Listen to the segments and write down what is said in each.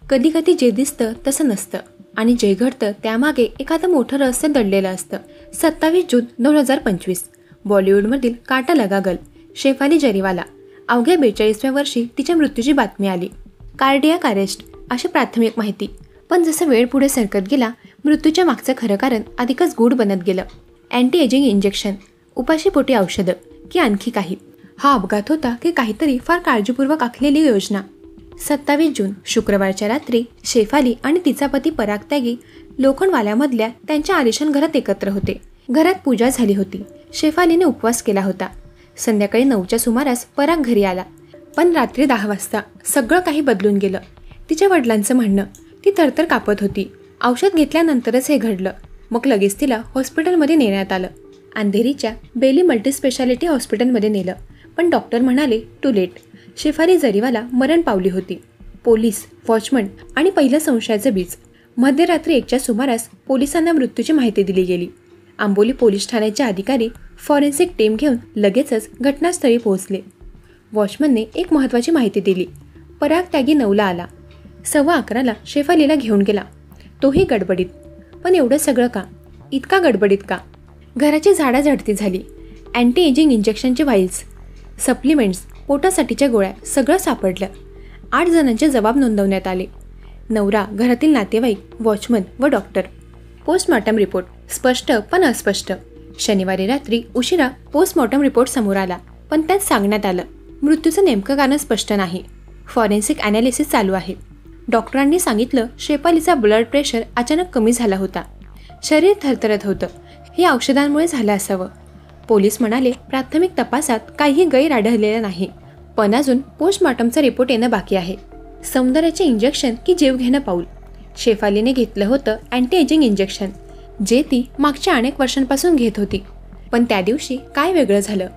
कधी कधी जे दिसतं तसं नसतं आणि जे घडतं त्यामागे एखादं मोठं रहस्य दडलेलं असतं. 27 जून 2025 बॉलिवूडमधील काटा लगा गल शेफाली जरीवाला. अवघ्या 42व्या वर्षी तिच्या मृत्यूची बातमी आली. कार्डियाक अरेस्ट अशी प्राथमिक माहिती. पण जसं वेळ पुढे सरकत गेला, मृत्यूच्या मागचं खरं कारण अधिकच गूढ बनत गेलं. अँटी एजिंग इंजेक्शन, उपाशीपोटी औषधं की आणखी काही? हा अपघात होता की काहीतरी फार काळजीपूर्वक आखलेली योजना? 27 जून शुक्रवारच्या रात्री शेफाली आणि तिचा पती पराग त्यागी लोखंडवाल्यामधल्या त्यांच्या आलिशान घरात एकत्र होते. घरात पूजा झाली होती. शेफालीने उपवास केला होता. संध्याकाळी 9च्या सुमारास पराग घरी आला. पण रात्री 10 वाजता सगळं काही बदलून गेलं. तिच्या वडिलांचं म्हणणं, ती थरथर कापत होती. औषध घेतल्यानंतरच हे घडलं. मग लगेच तिला हॉस्पिटलमध्ये नेण्यात आलं. अंधेरीच्या बेली मल्टीस्पेशालिटी हॉस्पिटलमध्ये नेलं. पण डॉक्टर म्हणाले टू लेट. शेफाली जरीवाला मरण पावली होती. पोलीस, वॉचमन आणि पहिलं संशयाचं बीज. मध्यरात्री 1च्या सुमारास पोलिसांना मृत्यूची माहिती दिली गेली. आंबोली पोलीस ठाण्याचे अधिकारी फॉरेन्सिक टीम घेऊन लगेचच घटनास्थळी पोहोचले. वॉचमनने एक महत्त्वाची माहिती दिली. पराग त्यागी 9ला आला. 11:15ला शेफालीला घेऊन गेला. तोही गडबडीत. पण एवढं सगळं का? इतका गडबडीत का? घराची झाडाझडती झाली. अँटी एजिंग इंजेक्शनचे व्हाईल्स, सप्लिमेंट्स, पोटासाठीच्या गोळ्या सगळं सापडलं. 8 जणांचे जबाब नोंदवण्यात आले. नवरा, घरातील नातेवाईक, वॉचमन व डॉक्टर. पोस्टमॉर्टम रिपोर्ट स्पष्ट पण अस्पष्ट. शनिवारी रात्री उशिरा पोस्टमॉर्टम रिपोर्ट समोर आला. पण त्यात सांगण्यात आलं मृत्यूचं नेमकं कारण स्पष्ट नाही. फॉरेन्सिक ॲनालिसिस चालू आहे. डॉक्टरांनी सांगितलं शेफालीचा ब्लड प्रेशर अचानक कमी झाला होता. शरीर थरथरत होतं. हे औषधांमुळे झालं असावं. पोलीस म्हणाले प्राथमिक तपासात काहीही गैर आढळलेलं नाही. पण अजून पोस्टमॉर्टमचा रिपोर्ट येणं बाकी आहे. सौंदर्याचे इंजेक्शन की जीव घेणं पाऊल? शेफालीने घेतलं होतं अँटी एजिंग इंजेक्शन, जे ती मागच्या अनेक वर्षांपासून घेत होती. पण त्या दिवशी काय वेगळं झालं?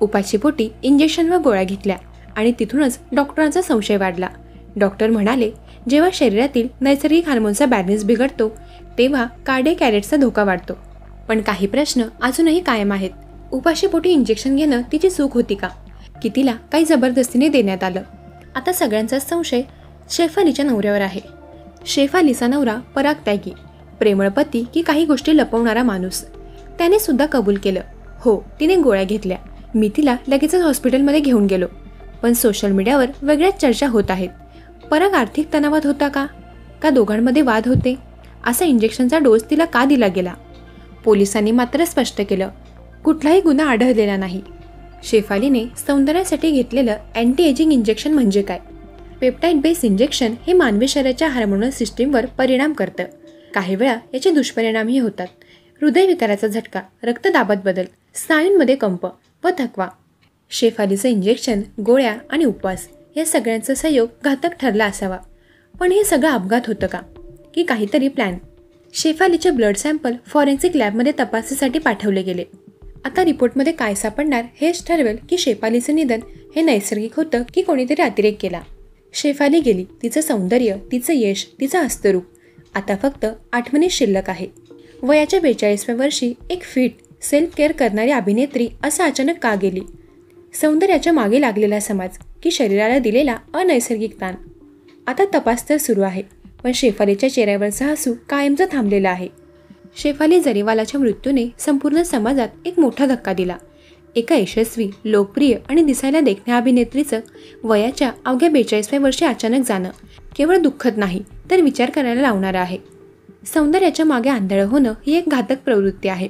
उपाशीपोटी इंजेक्शन व गोळ्या घेतल्या आणि तिथूनच डॉक्टरांचा संशय वाढला. डॉक्टर म्हणाले जेव्हा शरीरातील नैसर्गिक हार्मोनचा बॅलन्स बिघडतो तेव्हा कार्डियाक अरेस्टचा धोका वाढतो. पण काही प्रश्न अजूनही कायम आहेत. उपाशीपोटी इंजेक्शन घेणं तिची चूक होती का? की तिला काही जबरदस्तीने देण्यात आलं? आता सगळ्यांचा संशय शेफालीच्या नवऱ्यावर आहे. शेफालीचा नवरा पराग त्यागी, प्रेमळ पती की काही गोष्टी लपवणारा माणूस? त्याने सुद्धा कबूल केलं, हो तिने गोळ्या घेतल्या. मी तिला लगेचच हॉस्पिटलमध्ये घेऊन गेलो. पण सोशल मीडियावर वेगळ्याच चर्चा होत आहेत. पराग आर्थिक तणावात होता का? का दोघांमध्ये वाद होते? असा इंजेक्शनचा डोस तिला का दिला गेला? पोलिसांनी मात्र स्पष्ट केलं कुठलाही गुन्हा आढळलेला नाही. शेफालीने सौंदर्यासाठी घेतलेलं अँटी एजिंग इंजेक्शन म्हणजे काय? पेप्टाईड बेस इंजेक्शन हे मानवी शरीराच्या हार्मोनल सिस्टीमवर परिणाम करतं. काही वेळा याचे दुष्परिणामही होतात. हृदयविकाराचा झटका, रक्तदाबात बदल, स्नायूंमध्ये कंप व थकवा. शेफालीचं इंजेक्शन, गोळ्या आणि उपवास या सगळ्यांचा संयोग घातक ठरला असावा. पण हे सगळं अपघात होतं का? की काहीतरी प्लॅन? शेफालीचे ब्लड सॅम्पल फॉरेन्सिक लॅबमध्ये तपासणीसाठी पाठवले गेले. आता रिपोर्टमध्ये काय सापडणार हेच ठरवेल की शेफालीचं निधन हे नैसर्गिक होतं की कोणीतरी अतिरेक केला. शेफाली गेली. तिचं सौंदर्य, तिचं यश, तिचं हस्तरूप. आता फक्त आठवणी शिल्लक आहे. वयाच्या 42व्या वर्षी एक फिट, सेल्फ केअर करणारी अभिनेत्री असं अचानक का गेली? सौंदर्याच्या मागे लागलेला समाज की शरीराला दिलेला अनैसर्गिक ताण? आता तपास तर सुरू आहे. पण शेफालीच्या चेहऱ्यावरचा हसू कायमचं थांबलेला आहे. शेफाली जरीवालाच्या मृत्यूने संपूर्ण समाजात एक मोठा धक्का दिला. एका यशस्वी, लोकप्रिय आणि दिसायला देखण्या अभिनेत्रीचं वयाच्या अवघ्या 42व्या वर्षी अचानक जाणं केवळ दुःखद नाही तर विचार करायला लावणारं आहे. सौंदर्याच्या मागे आंधळं होणं ही एक घातक प्रवृत्ती आहे.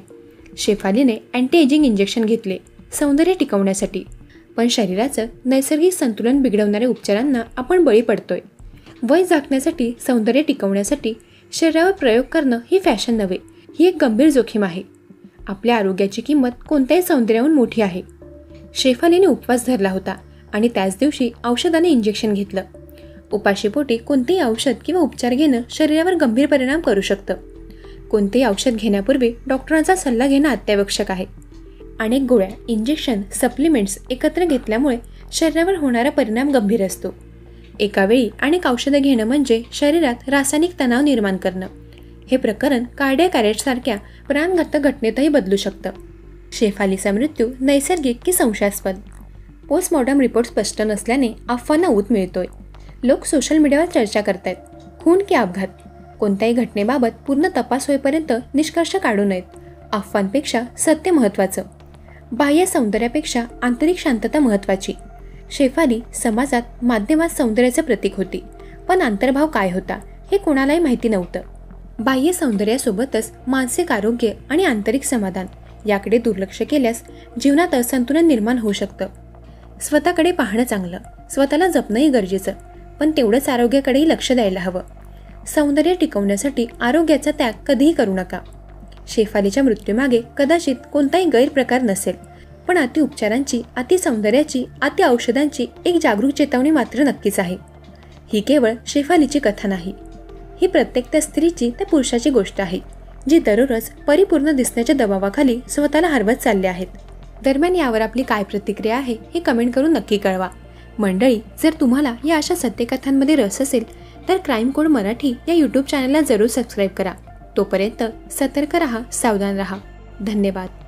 शेफालीने अँटी एजिंग इंजेक्शन घेतले सौंदर्य टिकवण्यासाठी. पण शरीराचं नैसर्गिक संतुलन बिघडवणाऱ्या उपचारांना आपण बळी पडतोय. वय झाकण्यासाठी, सौंदर्य टिकवण्यासाठी शरीरावर प्रयोग करणं ही फॅशन नव्हे, ही एक गंभीर जोखीम आहे. आपल्या आरोग्याची किंमत कोणत्याही सौंदर्याहून मोठी आहे. शेफालीने उपवास धरला होता आणि त्याच दिवशी औषधाने इंजेक्शन घेतलं. उपाशीपोटी कोणतेही औषध किंवा उपचार घेणं शरीरावर गंभीर परिणाम करू शकतं. कोणतेही औषध घेण्यापूर्वी डॉक्टरांचा सल्ला घेणं अत्यावश्यक आहे. अनेक गोळ्या, इंजेक्शन, सप्लिमेंट्स एकत्र घेतल्यामुळे शरीरावर होणारा परिणाम गंभीर असतो. एका वेळी अनेक औषधं घेणं म्हणजे शरीरात रासायनिक तणाव निर्माण करणं. हे प्रकरण कार्डियाक अरेस्टसारख्या प्राणघातक घटनेतही बदलू शकतं. शेफालीचा मृत्यू नैसर्गिक की संशयास्पद? पोस्टमॉर्टम रिपोर्ट स्पष्ट नसल्याने अफवांना ऊत मिळतोय. लोक सोशल मीडियावर चर्चा करतायत. खून की अपघात? कोणत्याही घटनेबाबत पूर्ण तपास होईपर्यंत निष्कर्ष काढू नयेत. अफवांपेक्षा सत्य महत्त्वाचं. बाह्य सौंदर्यापेक्षा आंतरिक शांतता महत्त्वाची. शेफाली समाजात माध्यमात सौंदर्याचे प्रतीक होती, पण अंतर्भाव काय होता हे कोणालाही माहिती नव्हतं. बाह्य सौंदर्यासोबतच मानसिक आरोग्य आणि आंतरिक समाधान याकडे दुर्लक्ष केल्यास जीवनात असंतुलन निर्माण होऊ शकतं. स्वतःकडे पाहणं चांगलं, स्वतःला जपणंही गरजेचं, पण तेवढंच आरोग्याकडेही लक्ष द्यायला हवं. सौंदर्य टिकवण्यासाठी आरोग्याचा त्याग कधीही करू नका. शेफालीच्या मृत्यूमागे कदाचित कोणताही गैरप्रकार नसेल, पण अतिउपचारांची, अतिसौंदर्याची, अति औषधांची एक जागरूक चेतावणी मात्र नक्कीच आहे. ही केवळ शेफालीची कथा नाही, ही प्रत्येक त्या स्त्रीची, त्या पुरुषाची गोष्ट आहे, जी दररोज परिपूर्ण दिसण्याच्या दबावाखाली स्वतःला हरवत चालले आहेत. दरम्यान यावर आपली काय प्रतिक्रिया आहे हे कमेंट करून नक्की कळवा. मंडळी, जर तुम्हाला या अशा सत्यकथांमध्ये रस असेल तर क्राईम कोड मराठी या यूट्यूब चॅनलला जरूर सबस्क्राईब करा. तोपर्यंत सतर्क रहा, सावधान रहा. धन्यवाद.